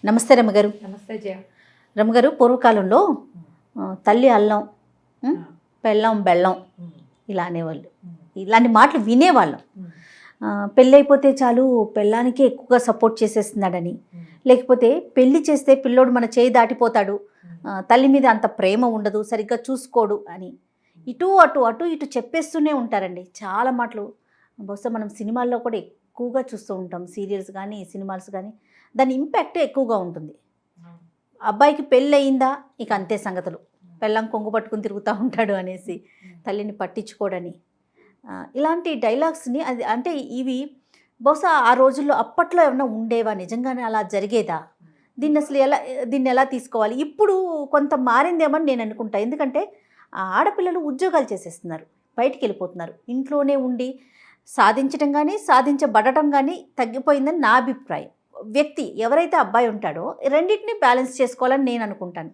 నమస్తే రమ్మగారు. నమస్తే జయ. రమ్మగారు, పూర్వకాలంలో తల్లి అల్లం, పెళ్ళం బెల్లం ఇలా అనేవాళ్ళు. ఇలాంటి మాటలు వినేవాళ్ళం. పెళ్ళి అయిపోతే చాలు పెళ్ళానికి ఎక్కువగా సపోర్ట్ చేసేస్తున్నాడని, లేకపోతే పెళ్లి చేస్తే పిల్లోడు మన చేయి దాటిపోతాడు, తల్లి మీద అంత ప్రేమ ఉండదు, సరిగ్గా చూసుకోడు అని ఇటు అటు అటు ఇటు చెప్పేస్తూనే ఉంటారండి. చాలా మాటలు బహుశా మనం సినిమాల్లో కూడా ఎక్కువగా చూస్తూ ఉంటాం. సీరియల్స్ కానీ సినిమాస్ కానీ దాని ఇంపాక్ట్ ఎక్కువగా ఉంటుంది. అబ్బాయికి పెళ్ళి అయిందా ఇక అంతే సంగతులు, పెళ్ళం కొంగు పట్టుకుని తిరుగుతూ ఉంటాడు అనేసి, తల్లిని పట్టించుకోడని, ఇలాంటి డైలాగ్స్ని అది అంటే ఇవి బహుశా ఆ రోజుల్లో అప్పట్లో ఏమైనా ఉండేవా, నిజంగానే అలా జరిగేదా, దీన్ని ఎలా తీసుకోవాలి? ఇప్పుడు కొంత మారిందేమని నేను అనుకుంటా. ఎందుకంటే ఆడపిల్లలు ఉద్యోగాలు చేసేస్తున్నారు, బయటికి వెళ్ళిపోతున్నారు, ఇంట్లోనే ఉండి సాధించడం కానీ సాధించబడటం కానీ తగ్గిపోయిందని నా అభిప్రాయం. వ్యక్తి ఎవరైతే అబ్బాయి ఉంటాడో రెండింటిని బ్యాలెన్స్ చేసుకోవాలని నేను అనుకుంటాను.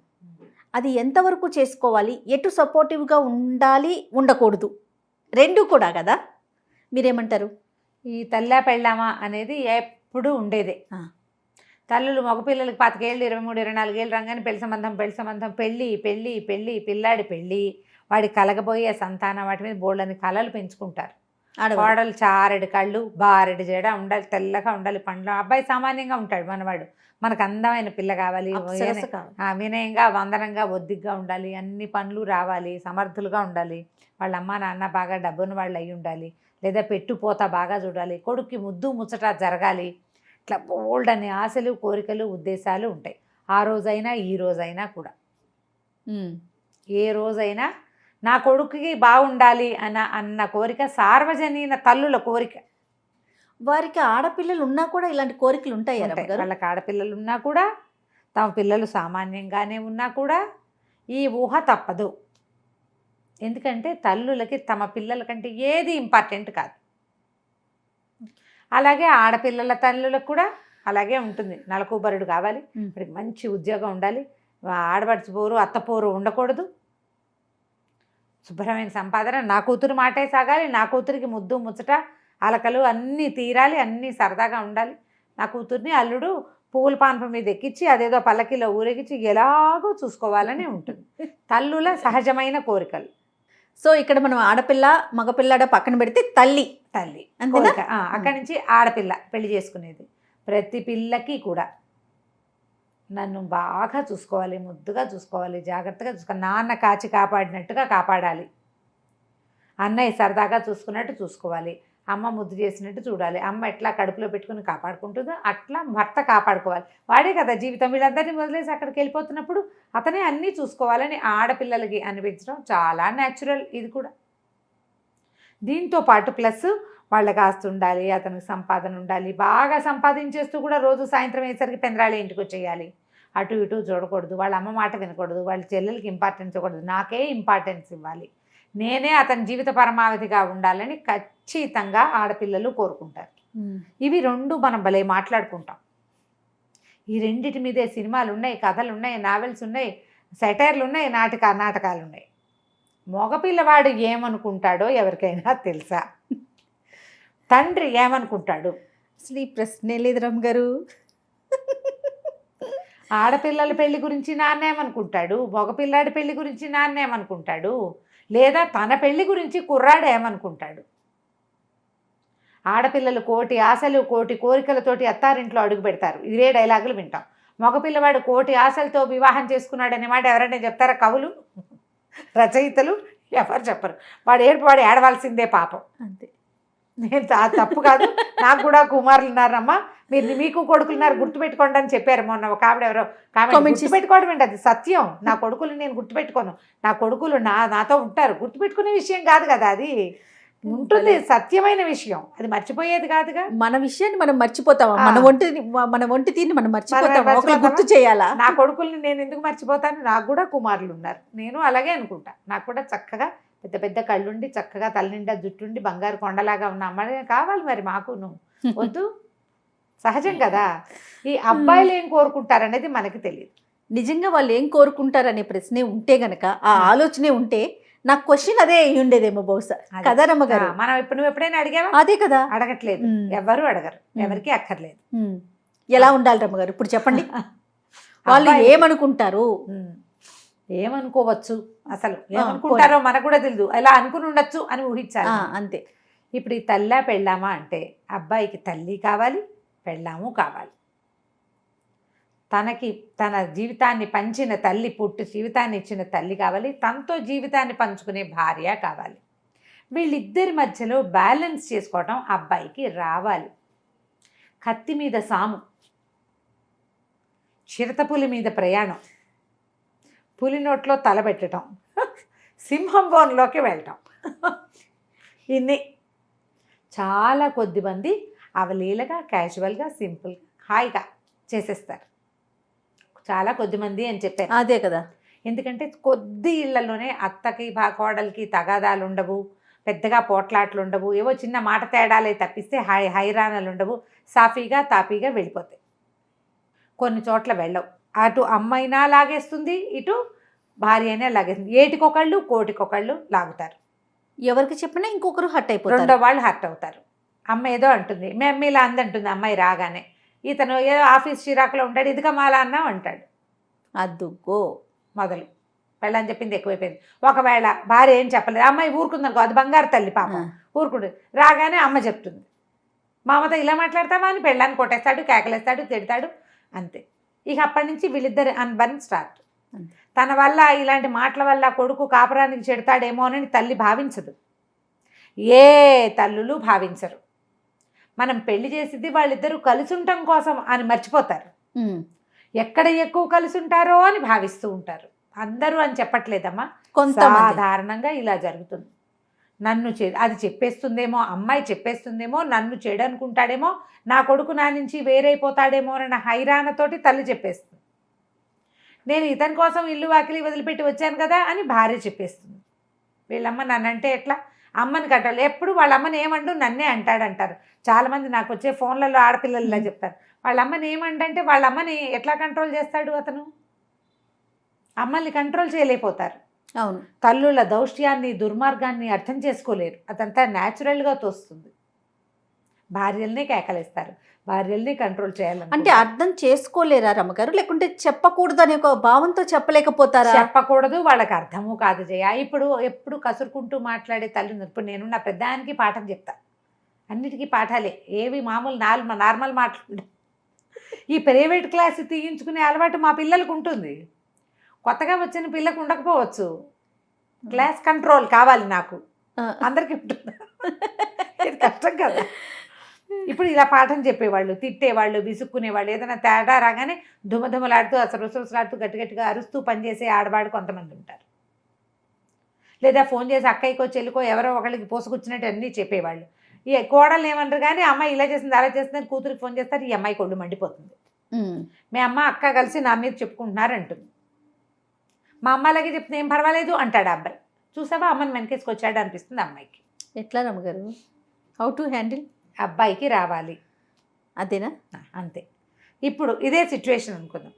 అది ఎంతవరకు చేసుకోవాలి, ఎటు సపోర్టివ్గా ఉండాలి, ఉండకూడదు, రెండు కూడా కదా, మీరేమంటారు? ఈ తల్లా పెళ్ళామా అనేది ఎప్పుడు ఉండేదే. తల్లులు మగపిల్లలకి 25 ఏళ్ళు 23 24 ఏళ్ళు రాగానే పెళ్లి సంబంధం పెళ్ళి పిల్లాడి పెళ్ళి, వాడి కలగబోయే సంతానం, వాటి మీద బోళ్ళని కళలు పెంచుకుంటారు. కోడలు చారెడు కళ్ళు బారెడు జడ ఉండాలి, తెల్లగా ఉండాలి, పండ్లు. అబ్బాయి సామాన్యంగా ఉంటాడు, మనవాడు మనకు అందమైన పిల్ల కావాలి, వినయంగా వందనంగా ఒద్దిగ్గా ఉండాలి, అన్ని పనులు రావాలి, సమర్థులుగా ఉండాలి, వాళ్ళ అమ్మ నాన్న బాగా డబ్బున్న వాళ్ళు అయి ఉండాలి, లేదా పెట్టుపోత బాగా చూడాలి, కొడుక్కి ముద్దు ముచ్చట జరగాలి. ఇట్లా బోల్డ్ అనే ఆశలు కోరికలు ఉద్దేశాలు ఉంటాయి. ఆ రోజైనా ఈ రోజైనా కూడా, ఏ రోజైనా నా కొడుకుకి బాగుండాలి అన్న కోరిక సార్వజనీన తల్లుల కోరిక. వారికి ఆడపిల్లలు ఉన్నా కూడా ఇలాంటి కోరికలు ఉంటాయి. వాళ్ళకి ఆడపిల్లలు ఉన్నా కూడా, తమ పిల్లలు సామాన్యంగానే ఉన్నా కూడా ఈ ఊహ తప్పదు. ఎందుకంటే తల్లులకి తమ పిల్లల కంటే ఏది ఇంపార్టెంట్ కాదు. అలాగే ఆడపిల్లల తల్లులకు కూడా అలాగే ఉంటుంది. నలకూబరుడు కావాలి, వాడికి మంచి ఉద్యోగం ఉండాలి, ఆడబడిచి పోరు అత్తపోరు ఉండకూడదు, శుభ్రమైన సంపాదన, నా కూతురు మాటే సాగాలి, నా కూతురికి ముద్దు ముచ్చట అలకలు అన్నీ తీరాలి, అన్నీ సరదాగా ఉండాలి, నా కూతుర్ని అల్లుడు పువ్వుల పాన్ప మీద ఎక్కించి అదేదో పల్లకిలో ఊరేగించి ఎలాగో చూసుకోవాలని ఉంటుంది తల్లుల సహజమైన కోరికలు. సో ఇక్కడ మనం ఆడపిల్ల మగపిల్లాడ పక్కన పెడితే తల్లి అంతేనా? అక్కడి నుంచి ఆడపిల్ల పెళ్లి చేసుకునేది. ప్రతి పిల్లకి కూడా నన్ను బాగా చూసుకోవాలి, ముద్దుగా చూసుకోవాలి, జాగ్రత్తగా చూసుకోవాలి, నాన్న కాచి కాపాడినట్టుగా కాపాడాలి, అన్నయ్య సరదాగా చూసుకున్నట్టు చూసుకోవాలి, అమ్మ ముద్దు చేసినట్టు చూడాలి, అమ్మ ఎట్లా కడుపులో పెట్టుకుని కాపాడుకుంటుందో అట్లా భర్త కాపాడుకోవాలి. వాడే కదా జీవితం. వీళ్ళందరినీ వదిలేసి అక్కడికి వెళ్ళిపోతున్నప్పుడు అతనే అన్నీ చూసుకోవాలని ఆడపిల్లలకి అనిపించడం చాలా న్యాచురల్. ఇది కూడా దీంతో పాటు ప్లస్ వాళ్ళకి ఆస్తి ఉండాలి, అతనికి సంపాదన ఉండాలి, బాగా సంపాదించేస్తూ కూడా రోజు సాయంత్రం అయ్యేసరికి పెందరాళి ఇంటికి వచ్చేయాలి, అటు ఇటు చూడకూడదు, వాళ్ళ అమ్మ మాట వినకూడదు, వాళ్ళ చెల్లెలకి ఇంపార్టెన్స్ ఇవ్వకూడదు, నాకే ఇంపార్టెన్స్ ఇవ్వాలి, నేనే అతని జీవిత పరమావధిగా ఉండాలని ఖచ్చితంగా ఆడపిల్లలు కోరుకుంటారు. ఇవి రెండు మనం భలే మాట్లాడుకుంటాం. ఈ రెండిటి మీదే సినిమాలు ఉన్నాయి, కథలు ఉన్నాయి, నావెల్స్ ఉన్నాయి, సెటైర్లు ఉన్నాయి, నాటకాలు ఉన్నాయి. మగపిల్లవాడు ఏమనుకుంటాడో ఎవరికైనా తెలుసా? తండ్రి ఏమనుకుంటాడు? అసలు ఈ ప్రశ్నే లేదు రమ్ గారు. ఆడపిల్లల పెళ్లి గురించి నాన్నేమనుకుంటాడు, మగపిల్లాడి పెళ్లి గురించి నాన్నేమనుకుంటాడు, లేదా తన పెళ్లి గురించి కుర్రాడు ఏమనుకుంటాడు? ఆడపిల్లలు కోటి ఆశలు కోటి కోరికలతోటి అత్తారింట్లో అడుగు పెడతారు, ఇదే డైలాగులు వింటాం. మగపిల్లవాడు కోటి ఆశలతో వివాహం చేసుకున్నాడు అనే మాట ఎవరైనా చెప్తారా? కవులు, రచయితలు ఎవరు చెప్పరు. వాడు ఏడవలసిందే పాపం. అంతే. నేను తప్పు కాదు, నాకు కూడా కుమారులు ఉన్నారమ్మా, మీకు కొడుకులున్నారు గుర్తుపెట్టుకోండి అని చెప్పారు మొన్న ఒక ఆవిడ. ఎవరో గుర్తుపెట్టుకోవడం ఏంటి, అది సత్యం. నా కొడుకులు నేను గుర్తుపెట్టుకోను, నా కొడుకులు నాతో ఉంటారు, గుర్తుపెట్టుకునే విషయం కాదు కదా, అది ఉంటుంది, సత్యమైన విషయం, అది మర్చిపోయేది కాదుగా. మన విషయాన్ని మనం మర్చిపోతామా? మన ఒంటి తీరిని మనం మర్చిపోతామా? గుర్తు చేయాలా? నా కొడుకుల్ని నేను ఎందుకు మర్చిపోతాను? నాకు కూడా కుమారులు ఉన్నారు, నేను అలాగే అనుకుంటా. నాకు కూడా చక్కగా పెద్ద పెద్ద కళ్ళుండి, చక్కగా తల్లినిండా జుట్టుండి, బంగారు కొండలాగా ఉన్న అమ్మాయి కావాలి. మరి మాకు నువ్వు వద్దు, సహజం కదా. ఈ అబ్బాయిలు ఏం కోరుకుంటారనేది మనకి తెలియదు. నిజంగా వాళ్ళు ఏం కోరుకుంటారనే ప్రశ్నే ఉంటే గనక, ఆ ఆలోచనే ఉంటే నాకు క్వశ్చన్ అదే అయ్యి ఉండేదేమో బహుశా కదా రమ్మగారు. మనం ఇప్పుడు నువ్వు ఎప్పుడైనా అడిగావా? అదే కదా, అడగట్లేదు, ఎవరు అడగరు, ఎవరికి అక్కర్లేదు. ఎలా ఉండాలి రమ్మగారు ఇప్పుడు చెప్పండి. వాళ్ళు అబ్బాయి- ఏమనుకుంటారు? ఏమనుకోవచ్చు, అసలు ఏమనుకుంటారో మనకు కూడా తెలియదు, ఎలా అనుకుని ఉండొచ్చు అని ఊహించాలి. అంతే. ఇప్పుడు ఈ తల్లా పెళ్ళామా అంటే అబ్బాయికి తల్లి కావాలి, పెళ్ళాము కావాలి. తనకి తన జీవితాన్ని పంచిన తల్లి, పుట్టి జీవితాన్ని ఇచ్చిన తల్లి కావాలి, తనతో జీవితాన్ని పంచుకునే భార్య కావాలి. వీళ్ళిద్దరి మధ్యలో బ్యాలెన్స్ చేసుకోవటం అబ్బాయికి రావాలి. కత్తి మీద సాము, చిరతపులి మీద ప్రయాణం, పులి నోట్లో తలబెట్టడం, సింహం బోన్లోకి వెళ్ళటం, ఇన్ని చాలా కొద్దిమంది అవలీలగా, క్యాజువల్గా, సింపుల్గా, హాయిగా చేసేస్తారు. చాలా కొద్దిమంది అని చెప్పారు. అదే కదా. ఎందుకంటే కొద్ది ఇళ్లలోనే అత్తకి కోడలికి తగాదాలు ఉండవు, పెద్దగా పోట్లాట్లు ఉండవు, ఏవో చిన్న మాట తేడాలే తప్పిస్తే హైరాణాలు ఉండవు, సాఫీగా తాపీగా వెళ్ళిపోతాయి. కొన్ని చోట్ల వెళ్ళవు. అటు అమ్మైనా లాగేస్తుంది, ఇటు భార్య అయినా లాగేస్తుంది. ఏటికొకళ్ళు కోటికొకళ్ళు లాగుతారు. ఎవరికి చెప్పినా ఇంకొకరు హర్ట్ అయిపోతారు. రెండో వాళ్ళు హర్ట్ అవుతారు. అమ్మ ఏదో అంటుంది, మీ అమ్మ ఇలా అందంటుంది అమ్మాయి రాగానే, ఇతను ఏదో ఆఫీస్ చిరాకులో ఉంటాడు, ఇదిగా మాలా అన్నా అంటాడు. అద్దుగో మొదలు పెళ్ళని చెప్పింది ఎక్కువైపోయింది. ఒకవేళ భార్య ఏం చెప్పలేదు, అమ్మాయి ఊరుకుందనుకో, అది బంగారు తల్లి పాపం, ఊరుకుంటుంది. రాగానే అమ్మ చెప్తుంది, మా అమ్మతో ఇలా మాట్లాడతావా అని పెళ్ళాన్ని కొట్టేస్తాడు, కేకలేస్తాడు, తిడతాడు, అంతే. ఇక అప్పటి నుంచి వీళ్ళిద్దరు అన్బన్ స్టార్ట్. తన వల్ల ఇలాంటి మాటల వల్ల కొడుకు కాపురానికి చెడతాడేమోనని తల్లి భావించదు, ఏ తల్లులు భావించరు. మనం పెళ్లి చేసింది వాళ్ళిద్దరూ కలిసి ఉండటం కోసం అని మర్చిపోతారు. ఎక్కడ ఎక్కువ కలిసి ఉంటారో అని భావిస్తూ ఉంటారు. అందరూ అని చెప్పట్లేదమ్మా, సాధారణంగా ఇలా జరుగుతుంది. నన్ను అది చెప్పేస్తుందేమో, అమ్మాయి చెప్పేస్తుందేమో, నన్ను చెడు అనుకుంటాడేమో, నా కొడుకు నా నుంచి వేరైపోతాడేమో అన్న హైరాణతోటి తల్లి చెప్పేస్తుంది. నేను ఇతని కోసం ఇల్లు వాకిలి వదిలిపెట్టి వచ్చాను కదా అని భార్య చెప్పేస్తుంది. వీళ్ళమ్మ నన్నంటే ఎట్లా, అమ్మని కట్టాలి, ఎప్పుడు వాళ్ళ అమ్మని ఏమండు నన్నే అంటాడంటారు. చాలామంది నాకు వచ్చే ఫోన్లలో ఆడపిల్లలు ఇలా చెప్తారు, వాళ్ళ అమ్మని ఏమంటే వాళ్ళ అమ్మని ఎట్లా కంట్రోల్ చేస్తాడు అతను, అమ్మల్ని కంట్రోల్ చేయలేకపోతారు. అవును. తల్లుల దౌష్ట్యాన్ని, దుర్మార్గాన్ని అర్థం చేసుకోలేరు. అదంతా న్యాచురల్గా తోస్తుంది. భార్యల్ని కేకలేస్తారు, భార్యల్ని కంట్రోల్ చేయాలని. అంటే అర్థం చేసుకోలేరా రమ్మగారు, లేకుంటే చెప్పకూడదు అనే ఒక భావంతో చెప్పలేకపోతారా? చెప్పకూడదు, వాళ్ళకి అర్థము కాదు జయ. ఇప్పుడు ఎప్పుడు కసురుకుంటూ మాట్లాడే తల్లి. ఇప్పుడు నేను నా పెద్దానికి పాఠం చెప్తా, అన్నిటికీ పాఠాలే, ఏవి మామూలు నార్మల్ మాట్లాడు. ఈ ప్రైవేట్ క్లాస్ తీయించుకునే అలవాటు మా పిల్లలకు ఉంటుంది, కొత్తగా వచ్చిన పిల్లకు ఉండకపోవచ్చు. క్లాస్ కంట్రోల్ కావాలి నాకు, అందరికీ ఉంటుంది. ఇది కష్టం కదా. ఇప్పుడు ఇలా పాఠం చెప్పేవాళ్ళు, తిట్టేవాళ్ళు, విసుక్కునేవాళ్ళు, ఏదైనా తేడా రాగానే దుమదుమలాడుతూ అసలు రుసరుసలాడుతూ గట్టిగట్టిగా అరుస్తూ పనిచేసే ఆడవాడు కొంతమంది ఉంటారు. లేదా ఫోన్ చేసి అక్కయ్యకో చెల్లికో ఎవరో ఒకళ్ళకి పోసుకొచ్చినట్టు అన్నీ చెప్పేవాళ్ళు. ఈ కోడలు ఏమంటారు కానీ అమ్మాయి ఇలా చేసింది అలా చేసిందని కూతురికి ఫోన్ చేస్తారు, ఈ అమ్మాయి కొళ్ళు మండిపోతుంది. మీ అమ్మ అక్క కలిసి నా మీద చెప్పుకుంటున్నారు అంటుంది. మా అమ్మ అలాగే చెప్తుంది, ఏం పర్వాలేదు అంటాడు అబ్బాయి. చూసావా అమ్మని వెనకేసుకొచ్చాడు అనిపిస్తుంది అమ్మాయికి. ఎట్లా రమ్మగారు, హౌ టు హ్యాండిల్? అబ్బాయికి రావాలి, అదేనా? అంతే. ఇప్పుడు ఇదే సిచ్యువేషన్ అనుకుందాం.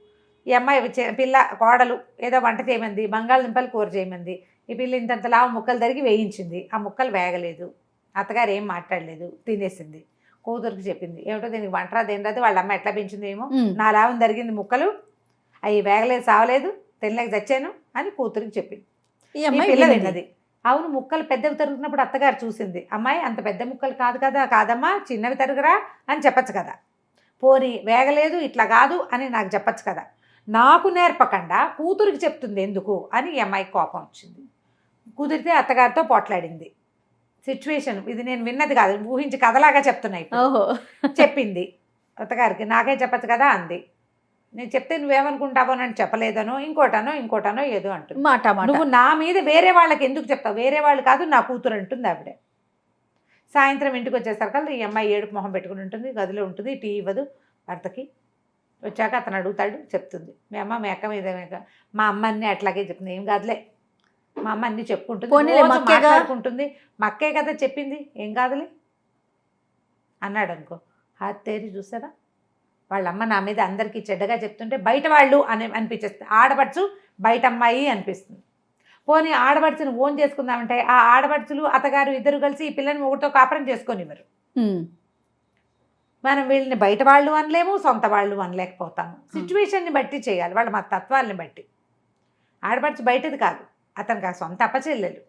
ఈ అమ్మాయి పిల్ల కోడలు ఏదో వంట చేయమంది, బంగాళదుంపలు కూర చేయమంది. ఈ పిల్ల ఇంతంతలా ముక్కలు తరిగి వేయించింది, ఆ ముక్కలు వేగలేదు, అత్తగారు ఏం మాట్లాడలేదు, తినేసింది. కూతురికి చెప్పింది, ఏమిటో దీనికి వంట రాదు ఏం రాదు, వాళ్ళ అమ్మ ఎట్లా పెంచింది ఏమో, నా లాభం జరిగింది ముక్కలు, అవి వేగలేదు, సావలేదు, తినలేక చచ్చాను అని కూతురికి చెప్పింది. ఈ పిల్ల విన్నది. అవును, ముక్కలు పెద్దవి తరుగుతున్నప్పుడు అత్తగారు చూసింది, అమ్మాయి అంత పెద్ద ముక్కలు కాదు కదా, కాదమ్మా చిన్నవి తరుగురా అని చెప్పచ్చు కదా, పోనీ వేగలేదు ఇట్లా కాదు అని నాకు చెప్పచ్చు కదా, నాకు నేర్పకుండా కూతురికి చెప్తుంది ఎందుకు అని ఈ అమ్మాయికి కోపం వచ్చింది. కుదిరితే అత్తగారితో పోట్లాడింది. సిచ్యువేషన్ ఇది నేను విన్నది కాదు, ఊహించి కథలాగా చెప్తున్నాయి. చెప్పింది అత్తగారికి, నాకే చెప్పచ్చు కదా అంది. నేను చెప్తే నువ్వేమనుకుంటావోనని చెప్పలేదనో ఇంకోటనో ఏదో అంటుంది. నువ్వు నా మీద వేరే వాళ్ళకి ఎందుకు చెప్తావు, వేరే వాళ్ళు కాదు నా కూతురు అంటుంది ఆవిడ. సాయంత్రం ఇంటికి వచ్చేసరికి ఈ అమ్మాయి ఏడుపు మొహం పెట్టుకుని ఉంటుంది, గదిలో ఉంటుంది, టీ ఇవ్వదు భర్తకి. వచ్చాక అతను అడుగుతాడు, చెప్తుంది, మీ అమ్మ మీ అక్క మీద, మా అమ్మ అన్నీ అట్లాగే చెప్తుంది, ఏం కాదులే మా అమ్మ అన్నీ చెప్పుకుంటుంది, మాట్లాడుకుంటుంది, మా అక్కే కదా చెప్పింది, ఏం కాదులే అన్నాడు అనుకో. తేరి చూసారా, వాళ్ళ అమ్మ నా మీద అందరికీ చెడ్డగా చెప్తుంటే బయట వాళ్ళు అనిపించేస్తుంది, ఆడపడుచు బయట అమ్మాయి అనిపిస్తుంది. పోనీ ఆడపడుచుని ఓన్ చేసుకుందామంటే ఆ ఆడపడుచులు అత్తగారు ఇద్దరు కలిసి ఈ పిల్లని ఒకటితో కాపురం చేసుకొనివ్వరు. మనం వీళ్ళని బయట వాళ్ళు అనలేము, సొంత వాళ్ళు అనలేకపోతాము. సిచ్యువేషన్ని బట్టి చేయాలి, వాళ్ళ మా తత్వాలని బట్టి. ఆడపడుచు బయటది కాదు, అతనికి ఆ సొంత అప్పచెల్లెలు.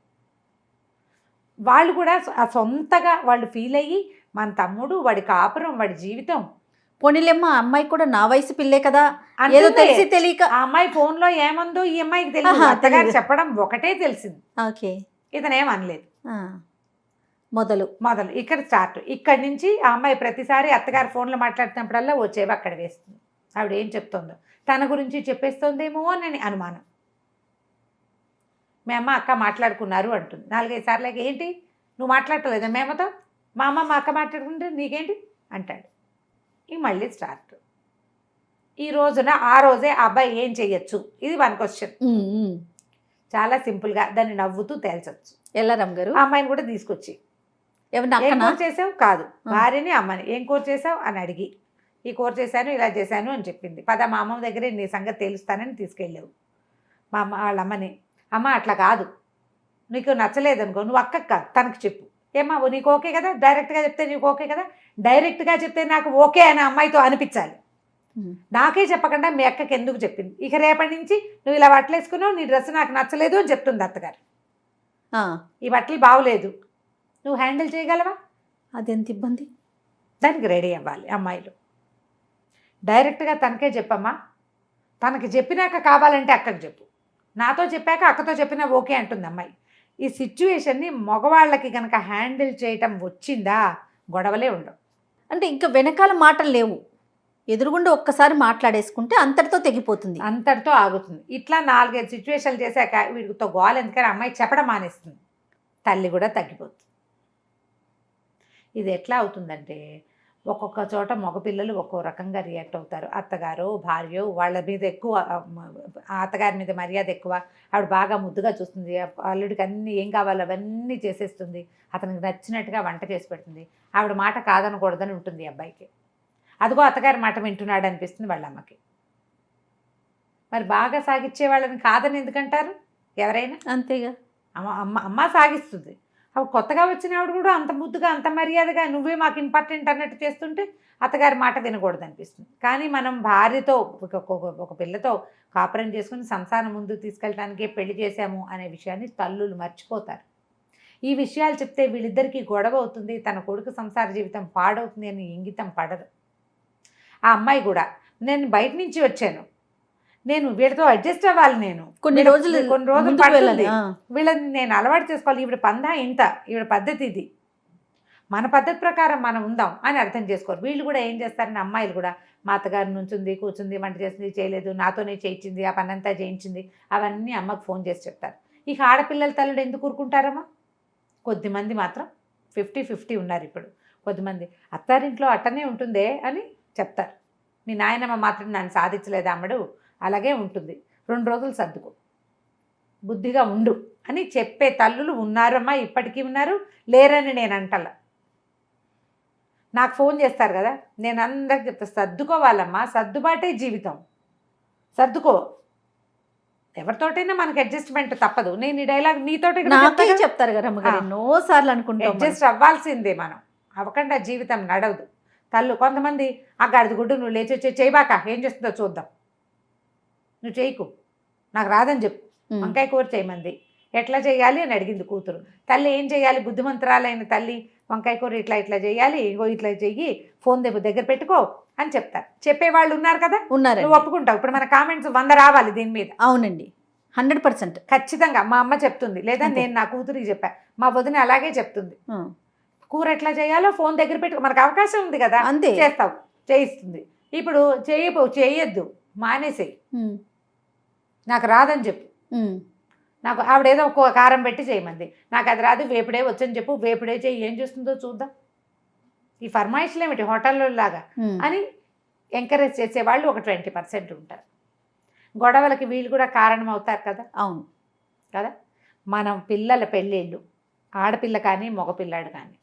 వాళ్ళు కూడా ఆ సొంతగా వాళ్ళు ఫీల్ అయ్యి మన తమ్ముడు, వాడి కాపురం, వాడి జీవితం. పోనీలేమ్మా, అమ్మాయి కూడా నా వయసు పిల్లే కదా, అంతే. ఏదో తెలిసి తెలియక. ఆ అమ్మాయి ఫోన్లో ఏమందో ఈ అమ్మాయికి తెలియదు, అత్తగారు చెప్పడం ఒకటే తెలిసింది. ఓకే, ఇతనేం అనలేదు. మొదలు ఇక్కడ స్టార్ట్. ఇక్కడి నుంచి ఆ అమ్మాయి ప్రతిసారి అత్తగారు ఫోన్లో మాట్లాడుతున్నప్పుడల్లా వచ్చేవి అక్కడ వేస్తుంది. ఆవిడ ఏం చెప్తుందో తన గురించి చెప్పేస్తుందేమో అని అనుమానం. మీ అమ్మ అక్క మాట్లాడుకున్నారు అంటుంది 4-5 సార్లు. ఏంటి నువ్వు మాట్లాడలేదా మేమతో? మా అమ్మ మా అక్క మాట్లాడుకుంటే నీకేంటి అంటాడు. ఇక మళ్ళీ స్టార్ట్. ఈ రోజున ఆ రోజే ఆ అబ్బాయి ఏం చెయ్యొచ్చు, ఇది 1 క్వశ్చన్. చాలా సింపుల్గా దాన్ని నవ్వుతూ తేల్చొచ్చు. ఎలా రమ్మగారు? ఆ అమ్మాయిని కూడా తీసుకొచ్చి ఏం కూర చేసావు కాదు, భార్యని అమ్మని ఏం కూర చేసావు అని అడిగి, ఈ కూర చేశాను ఇలా చేశాను అని చెప్పింది. మా అమ్మ దగ్గరే నీ సంగతి తెలుస్తానని తీసుకెళ్ళావు. మా అమ్మ వాళ్ళ అమ్మని, అమ్మ అట్లా కాదు, నీకు నచ్చలేదనుకో నువ్వు అక్కకు కాదు తనకు చెప్పు. ఏమ్మా నీకు ఓకే కదా, డైరెక్ట్గా చెప్తే నీకు ఓకే కదా, డైరెక్ట్గా చెప్తే నాకు ఓకే అని అమ్మాయితో అనిపించాలి. నాకే చెప్పకుండా మీ అక్కకి ఎందుకు చెప్పింది, ఇక రేపటి నుంచి నువ్వు ఇలా బట్టలు వేసుకున్నావు, నీ డ్రెస్ నాకు నచ్చలేదు అని చెప్తుంది అత్తగారు. ఈ బట్టలు బాగోలేదు, నువ్వు హ్యాండిల్ చేయగలవా? అదెంత ఇబ్బంది. దానికి రెడీ అవ్వాలి అమ్మాయిలు. డైరెక్ట్గా తనకే చెప్పమ్మా, తనకి చెప్పినాక కావాలంటే అక్కకి చెప్పు, నాతో చెప్పాక అక్కతో చెప్పినా ఓకే అంటుంది అమ్మాయి. ఈ సిచ్యువేషన్ని మగవాళ్ళకి కనుక హ్యాండిల్ చేయటం వచ్చిందా గొడవలే ఉండవు. అంటే ఇంకా వెనకాల మాటలు లేవు, ఎదురుగుండా ఒక్కసారి మాట్లాడేసుకుంటే అంతటితో తెగిపోతుంది, అంతటితో ఆగుతుంది. ఇట్లా 4-5 సిచ్యువేషన్లు చేశాక వీడితో గోల ఎందుకని అమ్మాయి చెప్పడం మానేస్తుంది, తల్లి కూడా తగ్గిపోతుంది. ఇది ఎట్లా అవుతుందంటే ఒక్కొక్క చోట మగపిల్లలు ఒక్కో రకంగా రియాక్ట్ అవుతారు. అత్తగారు భార్య వాళ్ళ మీద ఎక్కువ, అత్తగారి మీద మర్యాద ఎక్కువ, ఆవిడ బాగా ముద్దుగా చూస్తుంది, అల్లుడికి అన్నీ ఏం కావాలో అవన్నీ చేసేస్తుంది, అతనికి నచ్చినట్టుగా వంట చేసి పెడుతుంది, ఆవిడ మాట కాదనకూడదని ఉంటుంది అబ్బాయికి. అదిగో అత్తగారి మాట వింటున్నాడు అనిపిస్తుంది వాళ్ళ అమ్మకి. మరి బాగా సాగిచ్చే వాళ్ళని కాదని ఎందుకంటారు ఎవరైనా? అంతేగా. అమ్మ సాగిస్తుంది, అప్పుడు కొత్తగా వచ్చిన ఆవిడ కూడా అంత ముద్దుగా అంత మర్యాదగా నువ్వే మాకు ఇంపార్టెంట్ అన్నట్టు చేస్తుంటే అత్తగారి మాట వినకూడదు అనిపిస్తుంది. కానీ మనం భార్యతో ఒక పిల్లతో కాపురం చేసుకుని సంసారం ముందుకు తీసుకెళ్ళడానికే పెళ్లి చేశాము అనే విషయాన్ని తల్లులు మర్చిపోతారు. ఈ విషయాలు చెప్తే వీళ్ళిద్దరికీ గొడవ అవుతుంది, తన కొడుకు సంసార జీవితం పాడవుతుంది అని ఇంగితం పడదు. ఆ అమ్మాయి కూడా నేను బయట నుంచి వచ్చాను, నేను వీళ్ళతో అడ్జస్ట్ అవ్వాలి, నేను కొన్ని రోజులు పడుతుంది, వీళ్ళని నేను అలవాటు చేసుకోవాలి, ఈవిడ పందా ఇంత, ఈవిడ పద్ధతి ఇది, మన పద్ధతి ప్రకారం మనం ఉందాం అని అర్థం చేసుకోరు. వీళ్ళు కూడా ఏం చేస్తారని అమ్మాయిలు కూడా మా అత్తగారి నుంచుంది కూర్చుంది వంట చేసింది చేయలేదు, నాతోనే చేయించింది, ఆ పని అంతా చేయించింది, అవన్నీ అమ్మకు ఫోన్ చేసి చెప్తారు. ఇక ఆడపిల్లల తల్లుడు ఎందుకు ఊరుకుంటారమ్మా? కొద్దిమంది మాత్రం 50-50 ఉన్నారు ఇప్పుడు. కొద్దిమంది అత్తారింట్లో అట్టనే ఉంటుందే అని చెప్తారు. మీ నాయనమ్మ మాత్రం నన్ను సాధించలేదు అమ్మడు, అలాగే ఉంటుంది, 2 రోజులు సర్దుకో, బుద్ధిగా ఉండు అని చెప్పే తల్లులు ఉన్నారమ్మా, ఇప్పటికీ ఉన్నారు, లేరని నేను అంటలా. నాకు ఫోన్ చేస్తారు కదా, నేను అందరికి చెప్తా, సర్దుకోవాలమ్మా, సర్దుబాటే జీవితం, సర్దుకో, ఎవరితోటైనా మనకి అడ్జస్ట్మెంట్ తప్పదు. నేను ఈ డైలాగ్ నీతోటి చెప్తారు కదా ఎన్నోసార్లు అనుకుంటా, అడ్జస్ట్ అవ్వాల్సిందే, మనం అవ్వకుండా జీవితం నడవదు. తల్లు కొంతమంది ఆ గాడిద గుడ్డు నువ్వు లేచి చేయబాక, ఏం చేస్తుందో చూద్దాం, నువ్వు చేయకు, నాకు రాదని చెప్పు, వంకాయ కూర చేయమంది, ఎట్లా చేయాలి అని అడిగింది కూతురు. తల్లి ఏం చేయాలి, బుద్ధిమంతురాలైన తల్లి వంకాయ కూర ఇట్లా ఇట్లా చేయాలి, ఇంకో ఇట్లా చెయ్యి, ఫోన్ దగ్గర పెట్టుకో అని చెప్తారు. చెప్పేవాళ్ళు ఉన్నారు కదా, ఉన్నారు, నువ్వు ఒప్పుకుంటావు. ఇప్పుడు మన కామెంట్స్ 100 రావాలి దీని మీద. అవునండి, 100% ఖచ్చితంగా. మా అమ్మ చెప్తుంది, లేదా నేను నా కూతురికి చెప్పా, మా వదిన అలాగే చెప్తుంది, కూర ఎట్లా చేయాలో ఫోన్ దగ్గర పెట్టుకో, మనకు అవకాశం ఉంది కదా, అంతే చేస్తావు, చేయిస్తుంది. ఇప్పుడు చేయొద్దు, మానేసేయి, నాకు రాదని చెప్పు, నాకు ఆవిడేదో ఒక కారం పెట్టి చేయమంది, నాకు అది రాదు, వేపుడే వచ్చని చెప్పు, వేపుడే చేయి, ఏం చేస్తుందో చూద్దాం. ఈ ఫర్మాయిష్లు ఏమిటి హోటల్లో లాగా అని ఎంకరేజ్ చేసేవాళ్ళు ఒక 20% ఉంటారు. గొడవలకి వీళ్ళు కూడా కారణం అవుతారు కదా. అవును కదా. మనం పిల్లల పెళ్ళిళ్ళు, ఆడపిల్ల కానీ మగపిల్లాడు కానీ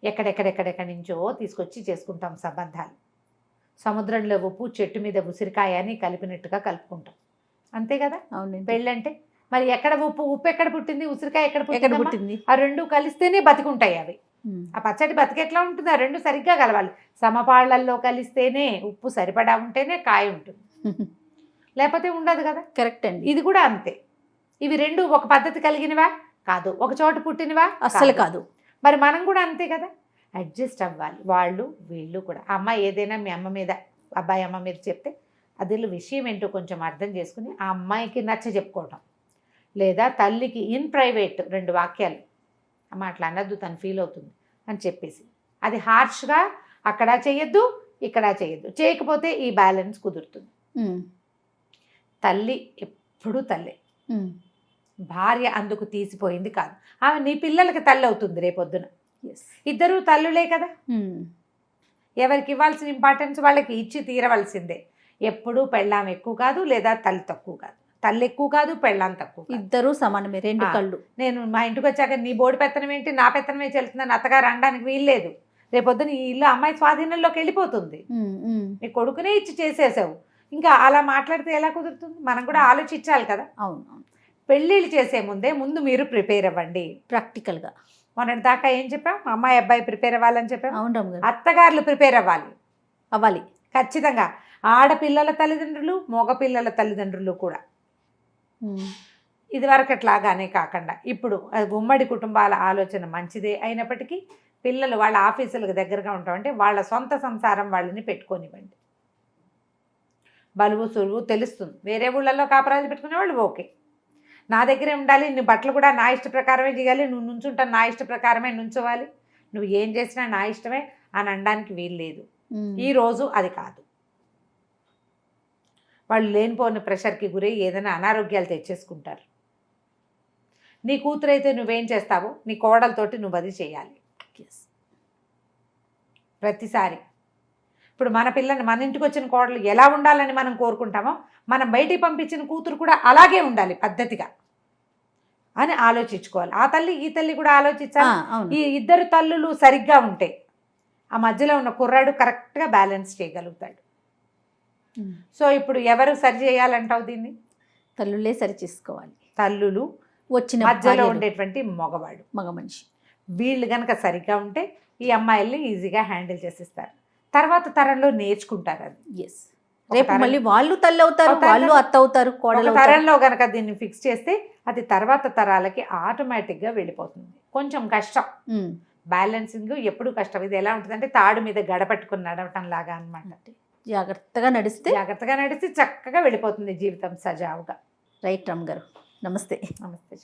ఎక్కడెక్కడెక్కడెక్కడి నుంచో తీసుకొచ్చి చేసుకుంటాం సంబంధాలు. సముద్రంలో ఉప్పు, చెట్టు మీద ఉసిరికాయ అని కలిపినట్టుగా కలుపుకుంటాం, అంతే కదా. అవును, పెళ్ళంటే మరి ఎక్కడ ఉప్పు ఎక్కడ పుట్టింది, ఉసిరికాయ ఎక్కడ పుట్టింది, ఆ 2 కలిస్తేనే బతికుంటాయి అవి. ఆ పచ్చడి బతికెట్లా ఉంటుంది? ఆ రెండు సరిగ్గా కలవాలి. సమపాళ్లల్లో కలిస్తేనే, ఉప్పు సరిపడా ఉంటేనే కాయ ఉంటుంది, లేకపోతే ఉండదు కదా. కరెక్ట్ అండి. ఇది కూడా అంతే. ఇవి రెండు ఒక పద్ధతి కలిగినవా? కాదు. ఒక చోట పుట్టినవా? అస్సలు కాదు. మరి మనం కూడా అంతే కదా, అడ్జస్ట్ అవ్వాలి. వాళ్ళు వీళ్ళు కూడా. అమ్మాయి ఏదైనా మీ అమ్మ మీద, అబ్బాయి అమ్మ మీద చెప్తే అది విషయం ఏంటో కొంచెం అర్థం చేసుకుని ఆ అమ్మాయికి నచ్చ చెప్పుకోవటం, లేదా తల్లికి ఇన్ ప్రైవేట్ 2 వాక్యాలు, అమ్మ అట్లా అనద్దు, తను ఫీల్ అవుతుంది అని చెప్పేసి, అది హార్ష్గా అక్కడ చేయొద్దు, ఇక్కడ చేయొద్దు. చేయకపోతే ఈ బ్యాలెన్స్ కుదురుతుంది. తల్లి ఎప్పుడూ తల్లే, భార్య అందుకు తీసిపోయింది కాదు. ఆమె నీ పిల్లలకి తల్లి అవుతుంది రేపొద్దున. ఇద్దరూ తల్లులే కదా. ఎవరికి ఇవ్వాల్సిన ఇంపార్టెన్స్ వాళ్ళకి ఇచ్చి తీరవలసిందే. ఎప్పుడూ పెళ్ళాం ఎక్కువ కాదు, లేదా తల్లి తక్కువ కాదు. తల్లి ఎక్కువ కాదు, పెళ్ళాం తక్కువ కాదు. ఇద్దరూ సమానమే, 2 కళ్ళు. నేను మా ఇంటికి వచ్చాక నీ బోడి పెత్తనం ఏంటి, నా పెత్తనమే చెల్తుందని అత్తగారు అనడానికి వీల్లేదు. రేపొద్దున ఈ ఇల్లు అమ్మాయి స్వాధీనంలోకి వెళ్ళిపోతుంది. నీ కొడుకునే ఇచ్చి చేసేసావు, ఇంకా అలా మాట్లాడితే ఎలా కుదురుతుంది? మనం కూడా ఆలోచించాలి కదా. అవును. పెళ్ళిళ్ళు చేసే ముందు మీరు ప్రిపేర్ అవ్వండి ప్రాక్టికల్గా. మొన్నటి దాకా ఏం చెప్పాం? అమ్మాయి అబ్బాయి ప్రిపేర్ అవ్వాలని చెప్పాం. అవును. అత్తగారులు ప్రిపేర్ అవ్వాలి ఖచ్చితంగా. ఆడపిల్లల తల్లిదండ్రులు, మగపిల్లల తల్లిదండ్రులు కూడా. ఇదివరకట్లాగానే కాకుండా ఇప్పుడు ఉమ్మడి కుటుంబాల ఆలోచన మంచిదే అయినప్పటికీ పిల్లలు వాళ్ళ ఆఫీసులకు దగ్గరగా ఉంటామంటే వాళ్ళ సొంత సంసారం వాళ్ళని పెట్టుకోనివ్వండి. బలువు సులువు తెలుస్తుంది. వేరే ఊళ్ళల్లో కాపరాలు పెట్టుకునే వాళ్ళు ఓకే, నా దగ్గరే ఉండాలి, నీ బట్టలు కూడా నా ఇష్ట ప్రకారమే చేయాలి, నువ్వు నుంచుంటా నా ఇష్ట ప్రకారమే నుంచోవాలి, నువ్వు ఏం చేసినా నా ఇష్టమే అని అనడానికి వీలు లేదు. ఈరోజు అది కాదు. వాళ్ళు లేనిపోయిన ప్రెషర్కి గురై ఏదైనా అనారోగ్యాలు తెచ్చేసుకుంటారు. నీ కూతురైతే నువ్వేం చేస్తావో నీ కోడలతోటి నువ్వు అది చేయాలి ప్రతిసారి. ఇప్పుడు మన పిల్లని, మన ఇంటికి వచ్చిన కోడలు ఎలా ఉండాలని మనం కోరుకుంటామో మనం బయటికి పంపించిన కూతురు కూడా అలాగే ఉండాలి పద్ధతిగా అని ఆలోచించుకోవాలి. ఆ తల్లి ఈ తల్లి కూడా ఆలోచించాలి. ఈ ఇద్దరు తల్లులు సరిగ్గా ఉంటే ఆ మధ్యలో ఉన్న కుర్రాడు కరెక్ట్గా బ్యాలెన్స్ చేయగలుగుతాడు. సో ఇప్పుడు ఎవరు సరి చేయాలంటావు దీన్ని? తల్లులే సరి చేసుకోవాలి. తల్లులు, వచ్చిన మధ్యలో ఉండేటువంటి మగ మనిషి, వీళ్ళు కనుక సరిగ్గా ఉంటే ఈ అమ్మాయిల్ని ఈజీగా హ్యాండిల్ చేసిస్తారు. తర్వాత తరంలో నేర్చుకుంటారు అది. ఎస్, రేపు మళ్ళీ వాళ్ళు తల్లి అవుతారు, వాళ్ళు అత్త అవుతారు, కోడలు. తరంలో కనుక దీన్ని ఫిక్స్ చేస్తే అది తర్వాత తరాలకి ఆటోమేటిక్గా వెళ్ళిపోతుంది. కొంచెం కష్టం, బ్యాలెన్సింగ్ ఎప్పుడు కష్టం. ఇది ఎలా ఉంటుందంటే తాడు మీద గడపట్టుకుని నడవటం లాగా అనమాట. జాగ్రత్తగా నడిస్తే చక్కగా వెళ్ళిపోతుంది జీవితం సజావుగా. రైట్ రమ్ గారు, నమస్తే. నమస్తే.